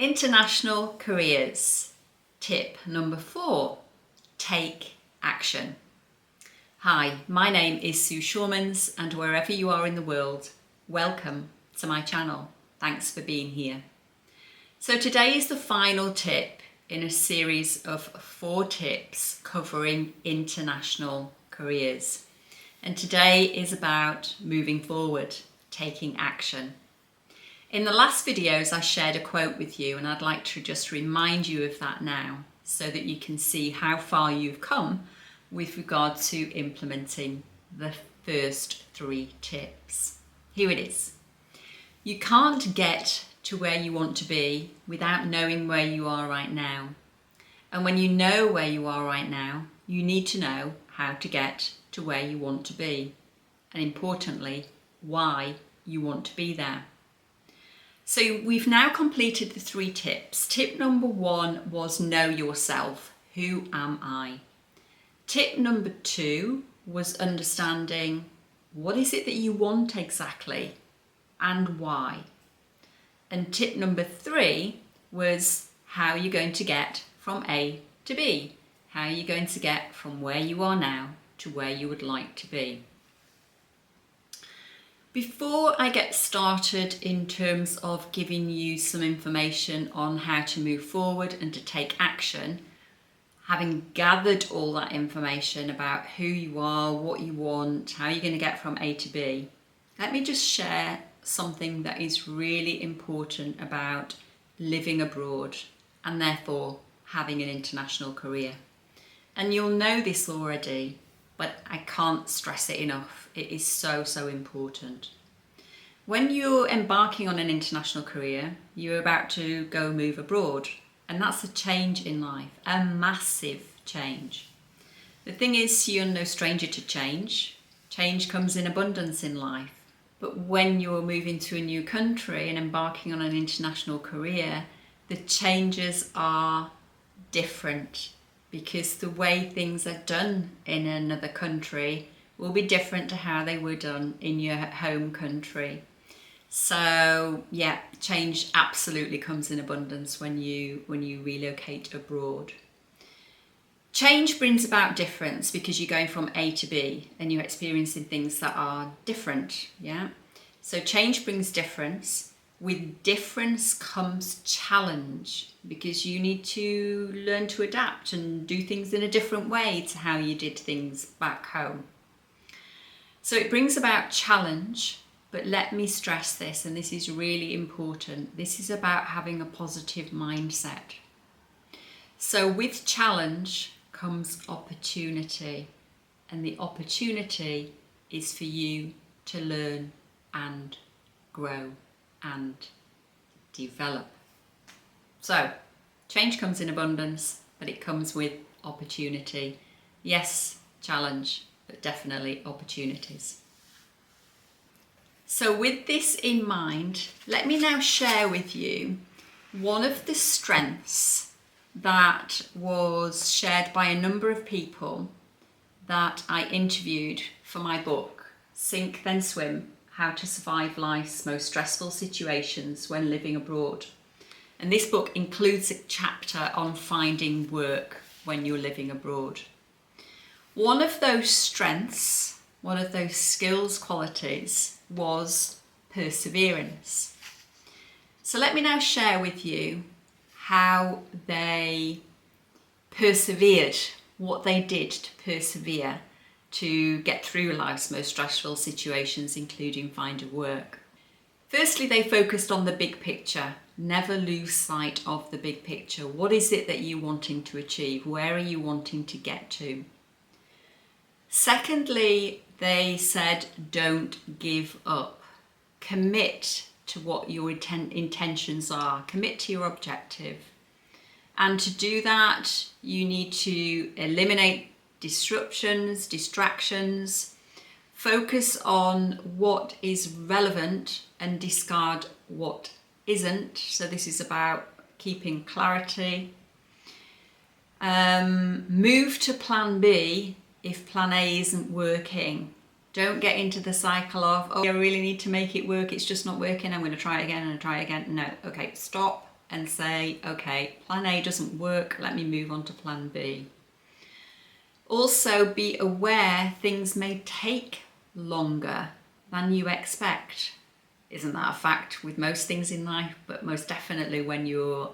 International careers. Tip number 4, take action. Hi, my name is Sue Shawmans, and wherever you are in the world, welcome to my channel. Thanks for being here. So today is the final tip in a series of 4 tips covering international careers. And today is about moving forward, taking action. In the last videos I shared a quote with you, and I'd like to just remind you of that now so that you can see how far you've come with regard to implementing the first 3 tips. Here it is. You can't get to where you want to be without knowing where you are right now. And when you know where you are right now, you need to know how to get to where you want to be. And importantly, why you want to be there. So we've now completed the 3 tips. Tip number 1 was know yourself. Who am I? Tip number 2 was understanding what is it that you want exactly and why. And tip number 3 was how you're going to get from A to B. How you're going to get from where you are now to where you would like to be. Before I get started in terms of giving you some information on how to move forward and to take action, having gathered all that information about who you are, what you want, how you're going to get from A to B, let me just share something that is really important about living abroad and therefore having an international career. And you'll know this already, but I can't stress it enough. It is so important. When you're embarking on an international career, you're about to go move abroad, and that's a change in life, a massive change. The thing is, you're no stranger to change. Change comes in abundance in life. But when you're moving to a new country and embarking on an international career, the changes are different because the way things are done in another country will be different to how they were done in your home country. So yeah, change absolutely comes in abundance when you relocate abroad. Change brings about difference because you're going from A to B and you're experiencing things that are different, yeah? So change brings difference. With difference comes challenge because you need to learn to adapt and do things in a different way to how you did things back home. So it brings about challenge, but let me stress this, and this is really important. This is about having a positive mindset. So with challenge comes opportunity, and the opportunity is for you to learn and grow and develop. So change comes in abundance, but it comes with opportunity. Yes, challenge, but definitely opportunities. So with this in mind, let me now share with you one of the strengths that was shared by a number of people that I interviewed for my book, Sink Then Swim: How to Survive Life's Most Stressful Situations When Living Abroad. And this book includes a chapter on finding work when you're living abroad. One of those strengths, one of those skills qualities was perseverance. So let me now share with you how they persevered, what they did to persevere to get through life's most stressful situations, including finding work. Firstly, they focused on the big picture. Never lose sight of the big picture. What is it that you're wanting to achieve? Where are you wanting to get to? Secondly, they said, don't give up. Commit to what your intentions are. Commit to your objective. And to do that, you need to eliminate disruptions, distractions, focus on what is relevant and discard what isn't. So this is about keeping clarity. Move to plan B if plan A isn't working. Don't get into the cycle of, oh, I really need to make it work, it's just not working, I'm going to try again and try again. No, okay, stop and say, okay, plan A doesn't work, let me move on to plan B. Also be aware things may take longer than you expect. Isn't that a fact with most things in life, but most definitely when you're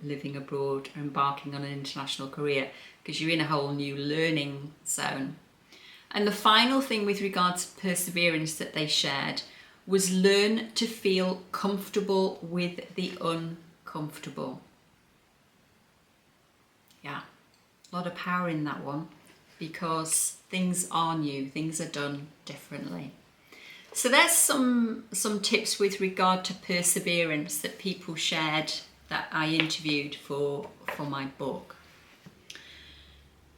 living abroad, embarking on an international career, because you're in a whole new learning zone. And the final thing with regards to perseverance that they shared was learn to feel comfortable with the uncomfortable. Yeah, a lot of power in that one, because things are new, things are done differently. So there's some tips with regard to perseverance that people shared that I interviewed for my book.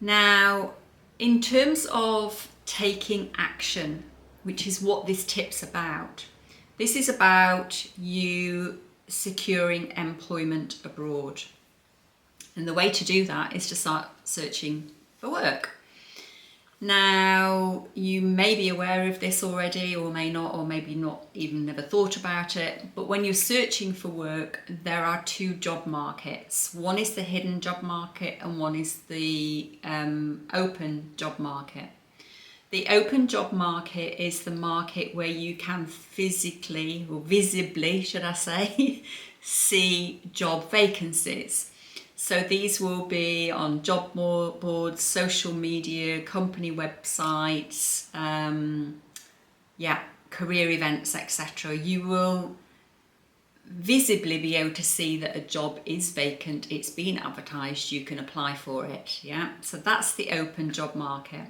Now, in terms of taking action, which is what this tip's about, this is about you securing employment abroad. And the way to do that is to start searching for work. Now, you may be aware of this already, or may not, or maybe not even never thought about it. But when you're searching for work, there are two job markets. One is the hidden job market and one is the open job market. The open job market is the market where you can physically, or visibly, should I say, see job vacancies. So these will be on job boards, social media, company websites, career events, etc. You will visibly be able to see that a job is vacant, it's been advertised, you can apply for it. Yeah, so that's the open job market.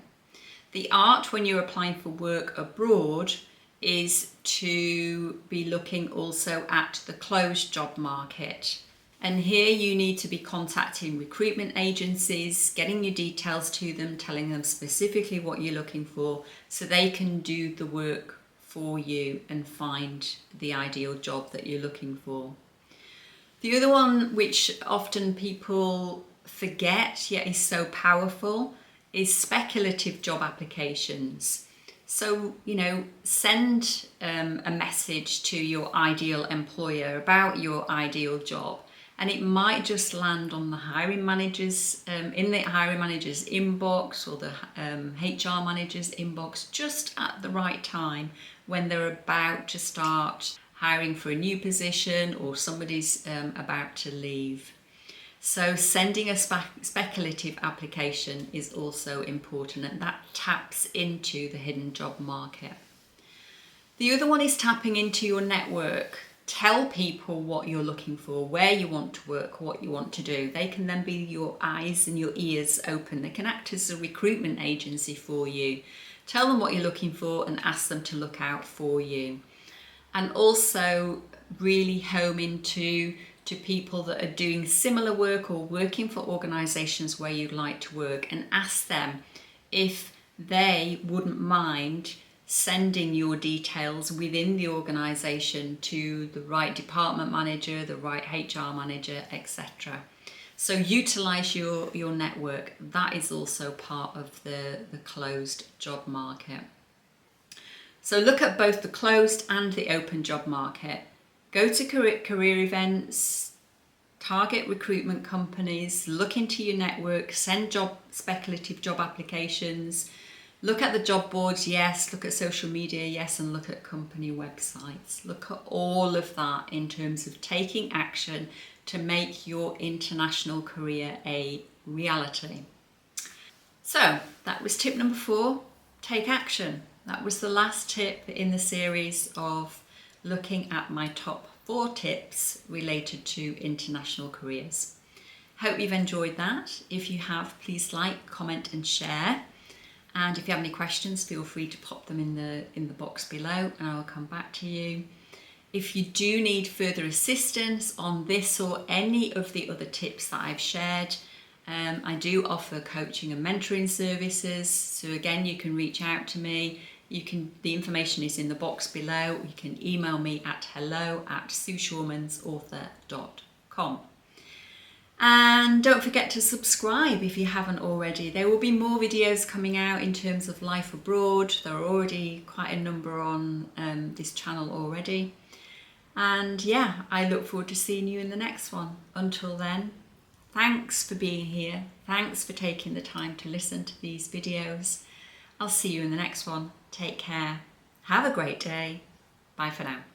The art when you're applying for work abroad is to be looking also at the closed job market. And here you need to be contacting recruitment agencies, getting your details to them, telling them specifically what you're looking for so they can do the work for you and find the ideal job that you're looking for. The other one, which often people forget yet is so powerful, is speculative job applications. So, send a message to your ideal employer about your ideal job. And it might just land on the hiring managers, in the hiring manager's inbox or the HR manager's inbox just at the right time when they're about to start hiring for a new position or somebody's about to leave. So sending a speculative application is also important, and that taps into the hidden job market. The other one is tapping into your network. Tell people what you're looking for, where you want to work, what you want to do. They can then be your eyes and your ears open. They can act as a recruitment agency for you. Tell them what you're looking for and ask them to look out for you. And also really home into people that are doing similar work or working for organisations where you'd like to work, and ask them if they wouldn't mind sending your details within the organisation to the right department manager, the right HR manager, etc. So utilise your network. That is also part of the closed job market. So look at both the closed and the open job market. Go to career events, target recruitment companies, look into your network, send speculative job applications. Look at the job boards, yes. Look at social media, yes. And look at company websites. Look at all of that in terms of taking action to make your international career a reality. So that was tip number 4, take action. That was the last tip in the series of looking at my top 4 tips related to international careers. Hope you've enjoyed that. If you have, please like, comment and share. And if you have any questions, feel free to pop them in the box below and I'll come back to you. If you do need further assistance on this or any of the other tips that I've shared, I do offer coaching and mentoring services. So again, you can reach out to me. The information is in the box below. You can email me at hello@sueshawmansauthor.com. And don't forget to subscribe if you haven't already. There will be more videos coming out in terms of life abroad. There are already quite a number on this channel already. And yeah, I look forward to seeing you in the next one. Until then, thanks for being here. Thanks for taking the time to listen to these videos. I'll see you in the next one. Take care. Have a great day. Bye for now.